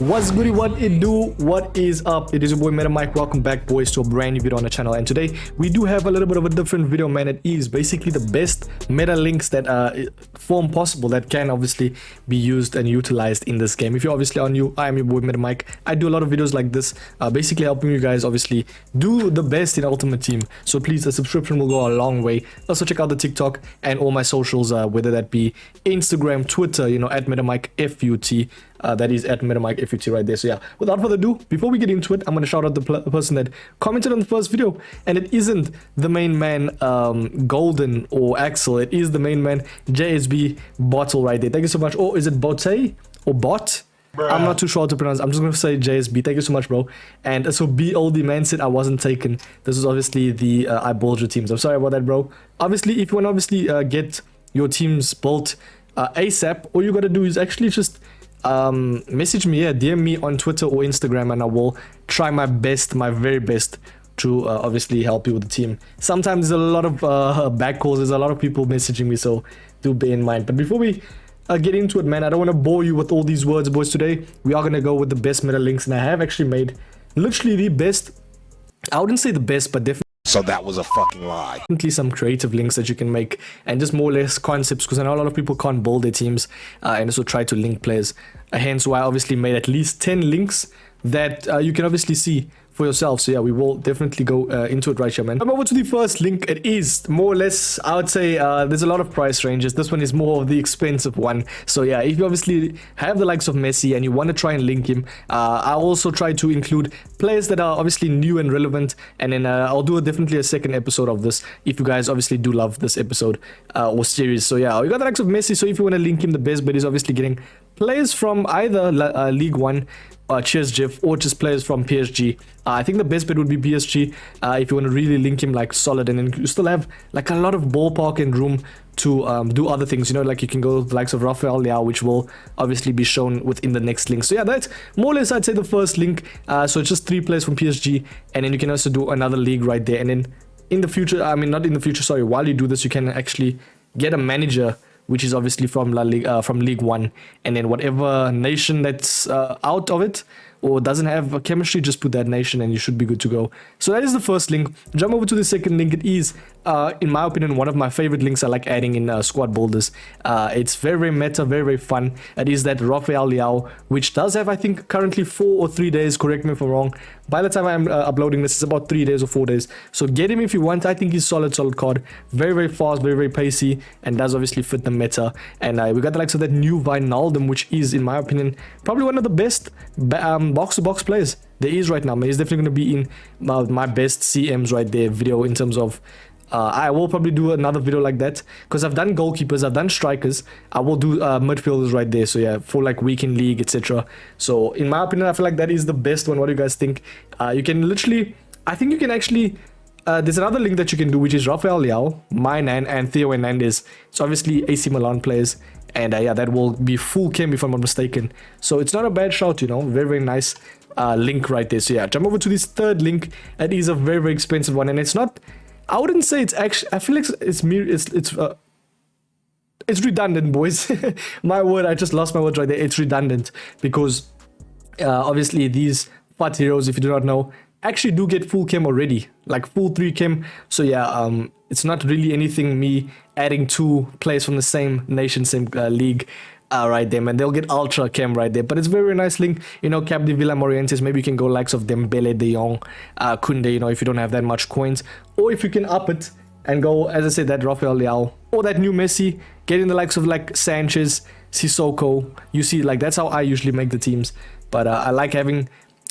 What's goody, what it do, what is up? It is your boy MetaMike. Welcome back, boys, to a brand new video on the channel. And today we do have a little bit of a different video, man. It is basically the best meta links that form possible that can obviously be used and utilized in this game. If you're obviously on new, I am your boy MetaMike. I do a lot of videos like this, basically helping you guys obviously do the best in Ultimate Team. So please, a subscription will go a long way. Also check out the TikTok and all my socials, whether that be Instagram, Twitter, you know, at MetaMike FUT. That is at MetaMike FUT right there. So yeah, without further ado, before we get into it, I'm going to shout out the person that commented on the first video. And it isn't the main man Golden or Axel. It is the main man JSB Bottle right there. Thank you so much. Or is it Botte or Bot? Bruh. I'm not too sure how to pronounce. I'm just going to say JSB. Thank you so much, bro. And so BOD man said I wasn't taken. This was obviously the I bowled your teams. I'm sorry about that, bro. Obviously, if you want to obviously get your teams built ASAP, all you got to do is actually just message me, DM me on Twitter or Instagram, and I will try my best, my very best, to obviously help you with the team. Sometimes there's a lot of back calls, there's a lot of people messaging me, so do bear in mind. But before we get into it, man, I don't want to bore you with all these words, boys. Today we are going to go with the best meta links, and I have actually made literally the best. I wouldn't say the best, but definitely. So that was a fucking lie. Definitely some creative links that you can make, and just more or less concepts, because I know a lot of people can't build their teams and also try to link players. Hence why I obviously made at least 10 links that you can obviously see for yourself. So yeah, we will definitely go into it right here, man. I'm over to the first link. It is more or less, I would say, there's a lot of price ranges. This one is more of the expensive one. So yeah, if you obviously have the likes of Messi and you want to try and link him, I'll also try to include players that are obviously new and relevant, and then I'll do definitely a second episode of this if you guys obviously do love this episode or series. So yeah, we got the likes of Messi. So if you want to link him, the best bet is obviously getting players from either League 1, Cheers Jeff, or just players from PSG. I think the best bet would be PSG if you want to really link him like solid, and then you still have like a lot of ballpark and room to do other things, you know, like you can go the likes of Rafael Leao, which will obviously be shown within the next link. So yeah, that's more or less, I'd say, the first link. So it's just 3 players from PSG, and then you can also do another league right there. And then in the future, I mean, not in the future, sorry, while you do this, you can actually get a manager, which is obviously from League 1, and then whatever nation that's out of it or doesn't have a chemistry, just put that nation and you should be good to go. So that is the first link. Jump over to the second link. It is, in my opinion, one of my favorite links I like adding in Squad Builders. It's very, very meta, very, very fun. It is that Rafael Leao, which does have, I think, currently 4 or 3 days, correct me if I'm wrong. By the time I'm uploading this, it's about 3 days or 4 days. So get him if you want. I think he's solid card. Very, very fast, very, very pacey, and does obviously fit the meta. And we got the likes of that new Wijnaldum, which is, in my opinion, probably one of the best box-to-box players there is right now, man. He's definitely going to be in my best CMs right there video in terms of I will probably do another video like that, because I've done goalkeepers, I've done strikers. I will do midfielders right there. So yeah, for like weekend league, etc. So in my opinion, I feel like that is the best one. What do you guys think? You can literally, I think you can actually there's another link that you can do, which is Rafael Leao, Mainan, and Theo Hernandez. So obviously AC Milan players, and yeah, that will be full chem if I'm not mistaken. So it's not a bad shout, you know. Very, very nice link right there. So yeah, jump over to this third link. It is a very, very expensive one, and it's not, I wouldn't say it's actually, I feel like it's redundant, boys. My word, I just lost my words right there. It's redundant because obviously these FUT heroes, if you do not know, actually do get full chem already, like full 3 chem. So yeah, it's not really anything me adding 2 players from the same nation, same league right there, man. They'll get ultra chem right there. But it's very, very nice link, you know. Cap de Villa Morientes, maybe you can go likes of Dembele, De Jong, Kunde, you know, if you don't have that much coins, or if you can up it and go, as I said, that Rafael Leao or that new Messi, getting the likes of like Sanchez, Sissoko. You see, like, that's how I usually make the teams. But I like having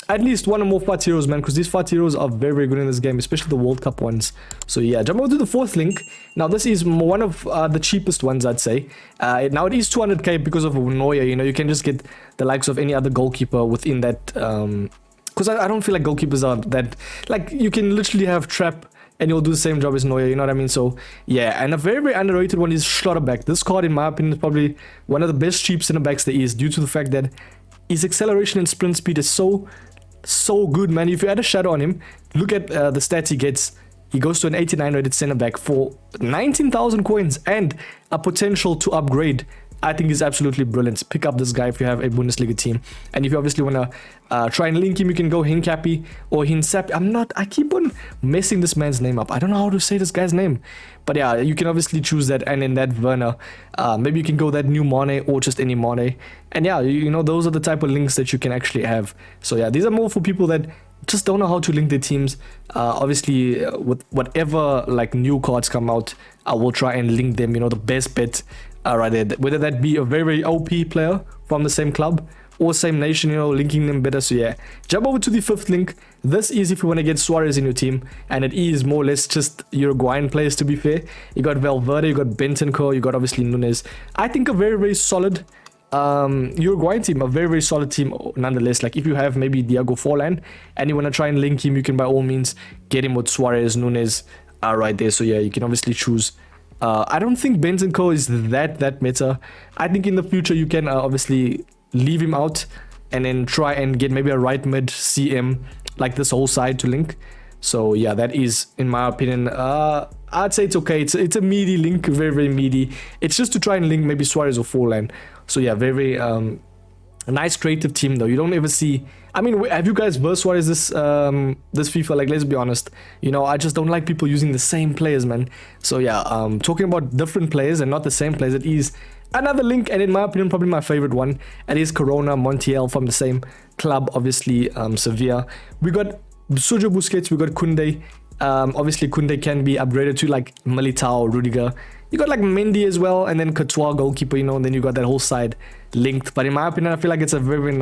at least one or more FUT heroes, man, because these FUT heroes are very, very good in this game, especially the World Cup ones. So yeah, jump over to the fourth link. Now this is one of the cheapest ones, I'd say. Now it is 200k because of Neuer. You know, you can just get the likes of any other goalkeeper within that, because I don't feel like goalkeepers are that, like, you can literally have Trap and you'll do the same job as Neuer, you know what I mean? So yeah, and a very, very underrated one is Schlotterbeck. This card, in my opinion, is probably one of the best cheap center backs there is, due to the fact that his acceleration and sprint speed is so good, man. If you add a shadow on him, look at the stats he gets. He goes to an 89 rated center back for 19,000 coins and a potential to upgrade I think he's absolutely brilliant. Pick up this guy if you have a Bundesliga team. And if you obviously want to try and link him, you can go Hincapi or Hinsap. I keep on messing this man's name up. I don't know how to say this guy's name. But yeah, you can obviously choose that. And in that Werner, maybe you can go that new Mane or just any Mane. And yeah, you know, those are the type of links that you can actually have. So yeah, these are more for people that just don't know how to link their teams. Obviously, with whatever like new cards come out, I will try and link them, you know, the best bet right there. Whether that be a very, very OP player from the same club or same nation, you know, linking them better. So yeah, jump over to the 5th link. This is if you want to get Suarez in your team, and it is more or less just Uruguayan players, to be fair. You got Valverde, you got Bentancur, you got obviously Nunes. I think a very, very solid Uruguayan team, a very, very solid team nonetheless. Like if you have maybe Diego Forlan and you want to try and link him, you can by all means get him with Suarez, Nunes right there. So yeah, you can obviously choose. I don't think Bentancur is that meta. I think in the future you can obviously leave him out and then try and get maybe a right mid CM like this whole side to link. So yeah, that is, in my opinion, I'd say it's okay. It's a meaty link, very, very meaty. It's just to try and link maybe Suarez or Forlan. So yeah, very, very a nice creative team though. You don't ever see. I mean, have you guys versed Suarez this FIFA? Like, let's be honest. You know, I just don't like people using the same players, man. So yeah, talking about different players and not the same players, it is another link, and in my opinion, probably my favorite one. It is Corona Montiel from the same club, obviously, Sevilla. We got Sergio Busquets, we got Koundé. Obviously, Koundé can be upgraded to like Militao, Rudiger. You got like Mendy as well, and then Courtois, goalkeeper, you know, and then you got that whole side linked. But in my opinion, I feel like it's a very, very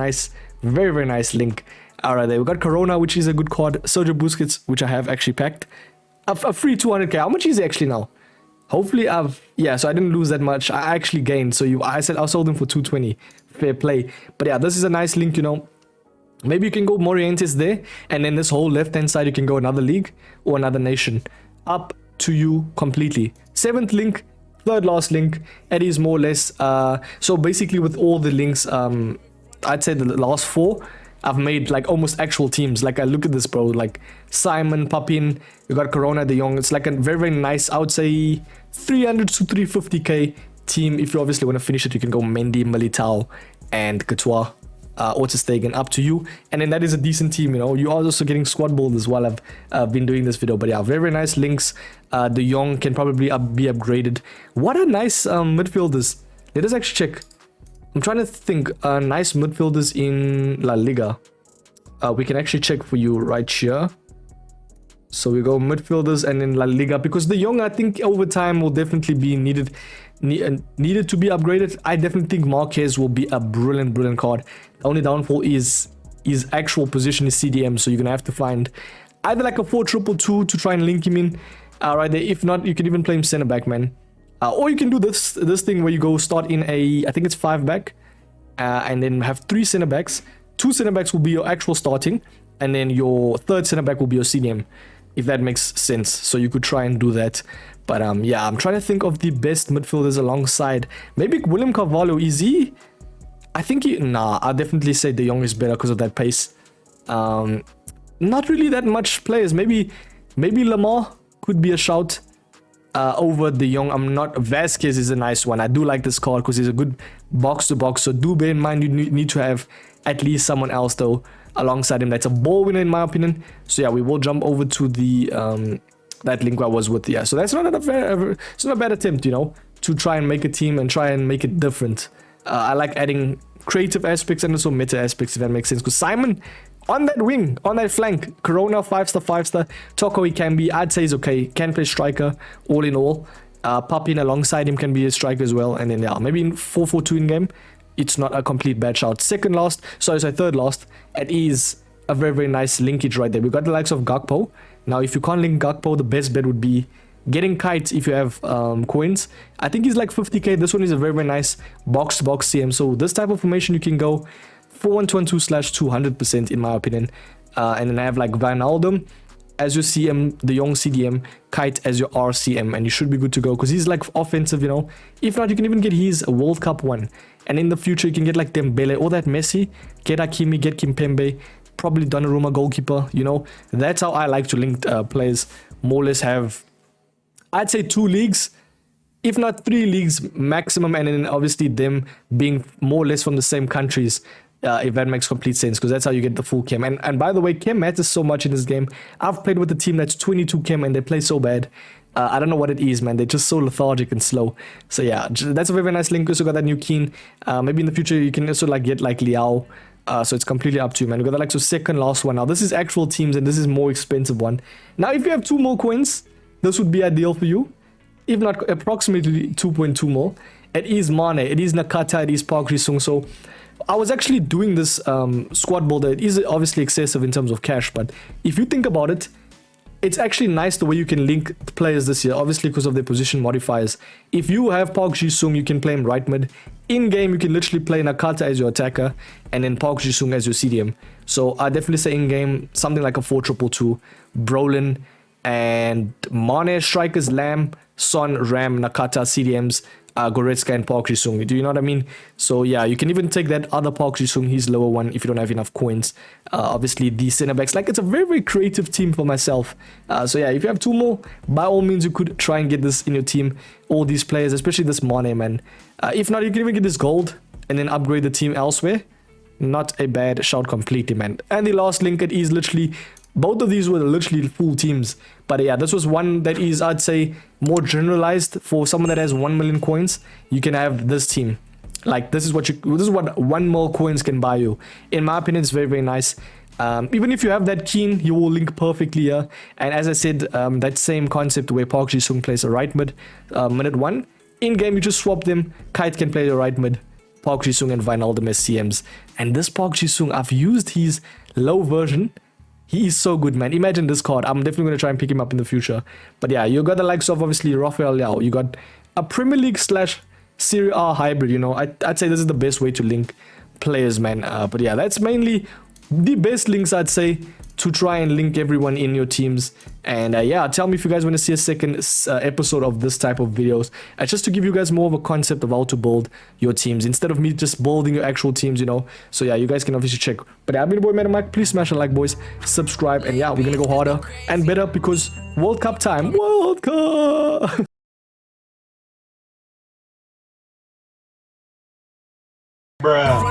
nice link. All right, there we got Corona, which is a good card. Sergio Busquets, which I have actually packed. A free 200k. How much is he actually now? Hopefully yeah, so I didn't lose that much. I actually gained. So I sold him for 220. Fair play. But yeah, this is a nice link, you know. Maybe you can go Morientes there, and then this whole left-hand side, you can go another league or another nation. Up to you completely. 7th link, 3rd last link. It is more or less, so basically with all the links, I'd say the last 4, I've made like almost actual teams. Like I look at this, bro, like Simon, Papin, you got Corona, De Jong. It's like a very, very nice, I would say 300 to 350k team. If you obviously want to finish it, you can go Mendy, Militao, and Courtois. Or to Stegen, up to you. And then that is a decent team, you know. You are also getting squad builders while I've been doing this video. But yeah, very, very nice links. De Jong can probably be upgraded. What a nice midfielders. Let us actually check. I'm trying to think. Nice midfielders in La Liga. We can actually check for you right here. So we go midfielders and in La Liga, because De Jong, I think over time will definitely be needed to be upgraded. I definitely think Marquez will be a brilliant card. The only downfall is his actual position is CDM, so you're gonna have to find either like a 4-2-2 to try and link him in right there. If not, you can even play him center back, man. Or you can do this thing where you go start in I think it's 5 back, and then have 3 center backs. 2 center backs will be your actual starting, and then your 3rd center back will be your CDM, if that makes sense. So you could try and do that. But yeah, I'm trying to think of the best midfielders alongside. Maybe William Carvalho, is he? I think I'll definitely say De Jong is better because of that pace. Not really that much players. Maybe Lamar could be a shout over De Jong. Vasquez is a nice one. I do like this card because he's a good box to box. So do bear in mind you need to have at least someone else though alongside him that's a ball winner in my opinion. So yeah, we will jump over to the that link I was with. Yeah, so that's not it's not a bad attempt, you know, to try and make a team and try and make it different. I like adding creative aspects and also meta aspects, if that makes sense. Because Simon on that wing, on that flank, Corona 5-star. Toko, he can be, I'd say he's okay. Can play striker, all in all. Papin alongside him can be a striker as well. And then yeah, maybe in 4-4-2 in game, it's not a complete bad shout. Third last. It is a very, very nice linkage right there. We got the likes of Gakpo. Now, if you can't link Gakpo, the best bet would be getting Kites if you have coins. I think he's like 50k. This one is a very, very nice box-to-box CM. So this type of formation, you can go 4-1-2-2/200% in my opinion. And then I have like Wijnaldum as your CM, De Jong CDM, Kite as your RCM, and you should be good to go because he's like offensive, you know. If not, you can even get his World Cup one. And in the future, you can get like Dembele or that Messi, get Hakimi, get Kimpembe, probably Donnarumma goalkeeper, you know. That's how I like to link players. More or less have, I'd say 2 leagues, if not 3 leagues maximum, and then obviously them being more or less from the same countries. If that makes complete sense, because that's how you get the full chem. And by the way, chem matters so much in this game. I've played with a team that's 22 chem and they play so bad. I don't know what it is, man. They're just so lethargic and slow. So yeah, that's a very, very nice link. Also got that new Keen. Maybe in the future you can also like get like Liao. So it's completely up to you, man. We got the like second last one now. This is actual teams and this is more expensive one. Now, if you have 2 more coins, this would be ideal for you. If not approximately 2.2 more. It is Mane, it is Nakata, it is Park Ji-sung. So I was actually doing this squad builder. It is obviously excessive in terms of cash, but if you think about it, it's actually nice the way you can link players this year, obviously because of their position modifiers. If you have Park Ji-sung, you can play him right mid. In game, you can literally play Nakata as your attacker and then Park Ji-sung as your CDM. So I definitely say in game something like a 4-2-2-2, Brolin and Mane strikers, Lamb, Son, Ram, Nakata, CDMs, Goretzka and Park Ji-sung. Do you know what I mean? So yeah, you can even take that other Park Ji-sung, his lower one, if you don't have enough coins. Obviously the center backs, like it's a very, very creative team for myself. So yeah, if you have 2 more, by all means you could try and get this in your team, all these players, especially this Mane, man. If not, you can even get this gold and then upgrade the team elsewhere. Not a bad shout completely, man. And the last link, it is literally, both of these were literally full teams. But yeah, this was one that is, I'd say, more generalized for someone that has 1 million coins. You can have this team. Like this is what 1 more coins can buy you. In my opinion, it's very, very nice. Even if you have that Keen, you will link perfectly here. And as I said, that same concept where Park Ji-sung plays a right mid, minute 1. In game, you just swap them. Kite can play the right mid. Park Ji-sung and Wijnaldum as CMs. And this Park Ji-sung, I've used his low version. He is so good, man. Imagine this card. I'm definitely going to try and pick him up in the future. But yeah, you got the likes of obviously Rafael Leao. You got a Premier League / Serie A hybrid, you know. I'd say this is the best way to link players, man. But yeah, that's mainly the best links, I'd say, to try and link everyone in your teams. And yeah, tell me if you guys want to see a second episode of this type of videos, just to give you guys more of a concept of how to build your teams instead of me just building your actual teams, you know. So yeah, you guys can obviously check. But yeah, I've been your boy MetaMike. Please smash a like, boys, subscribe, and yeah, we're gonna go harder and better because World Cup time. World Cup. Bruh.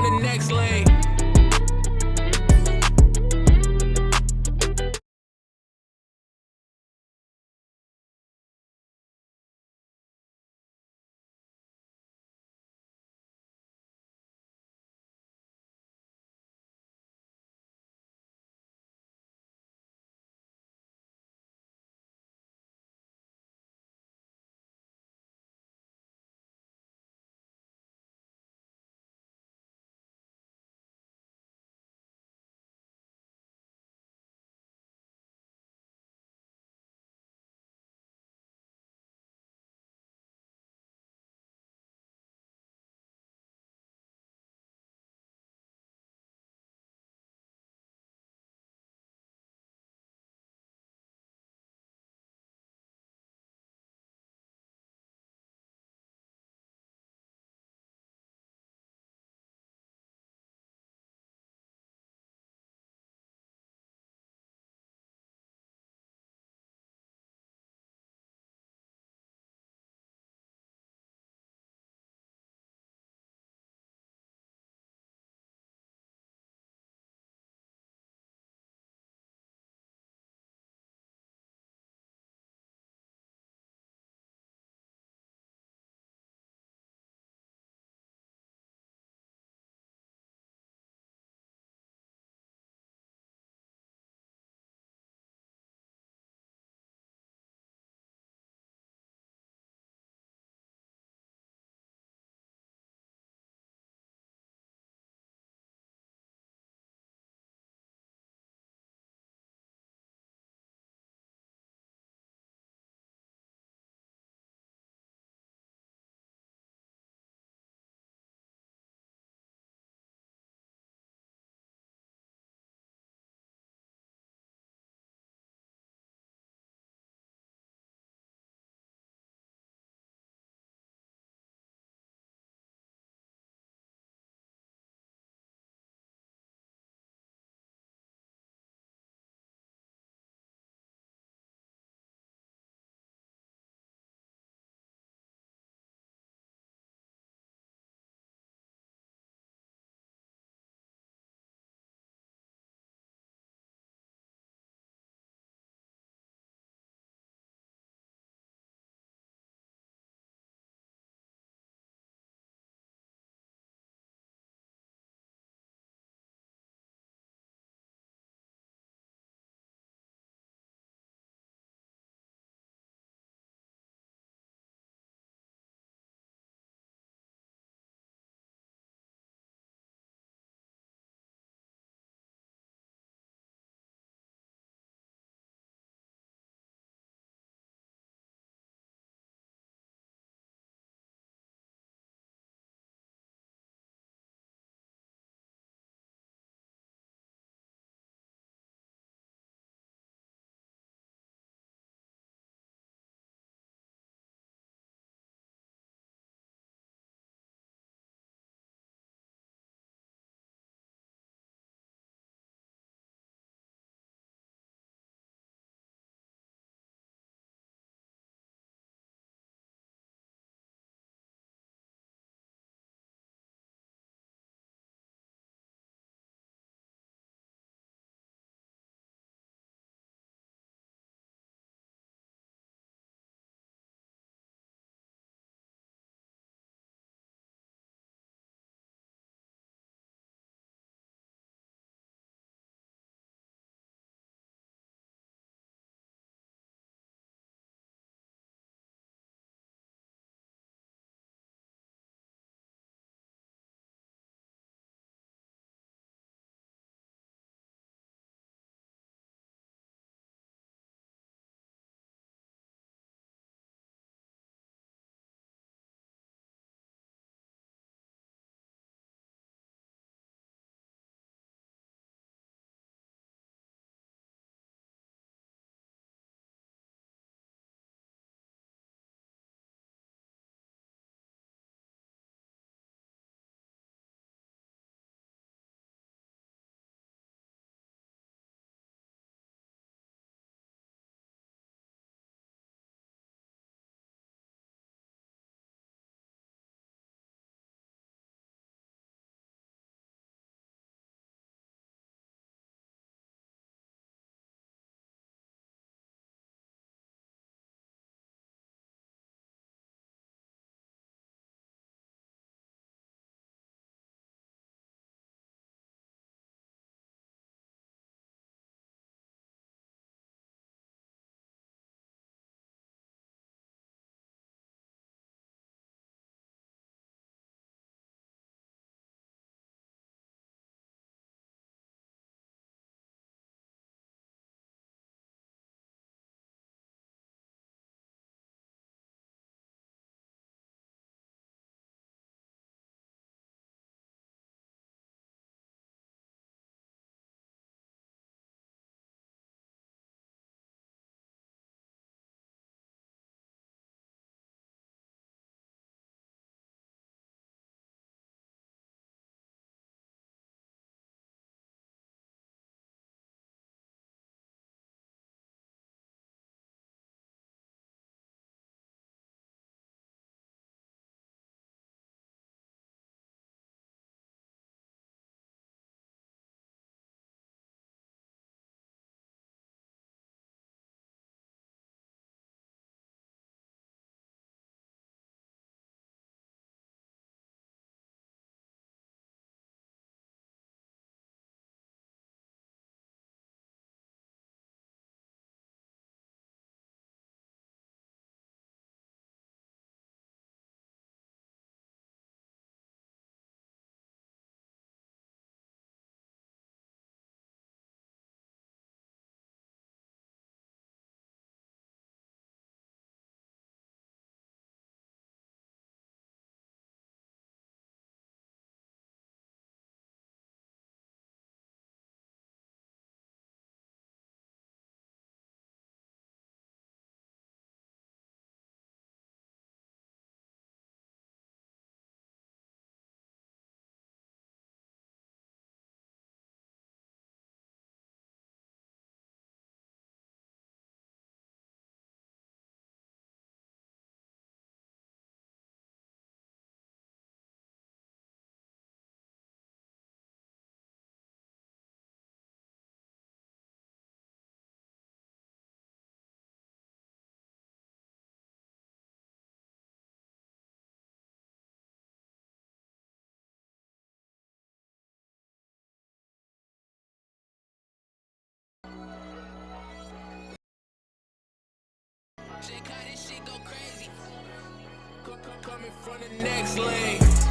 Coming from the next lane.